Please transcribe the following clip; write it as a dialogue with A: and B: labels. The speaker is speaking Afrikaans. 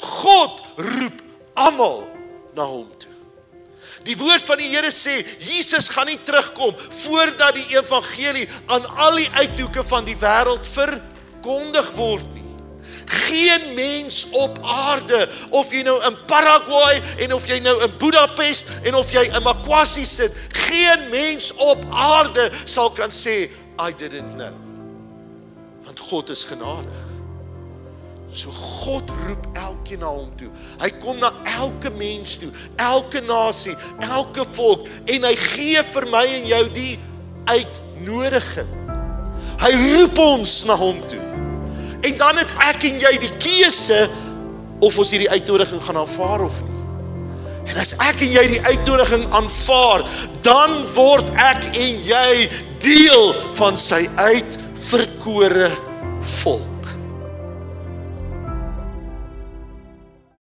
A: God roep almal na hom toe. Die woord van die Here sê, Jesus gaan nie terugkom voordat die evangelie aan al die uithoeke van die wêreld verkondig word nie. Geen mens op aarde, of jy nou in Paraguay, en of jy nou in Budapest, en of jy in Makwasi sit, geen mens op aarde sal kan sê, I didn't know. Want God is genadig. So God roep elkeen na hom toe. Hy kom na elke mens toe, elke nasie, elke volk, en hy gee vir my en jou die uitnodiging. Hy roep ons na hom toe. En dan het ek en jy die keuse of ons hierdie uitnodiging gaan aanvaar of nie. En as ek en jy die uitnodiging aanvaar, dan word ek en jy deel van sy uitverkore volk.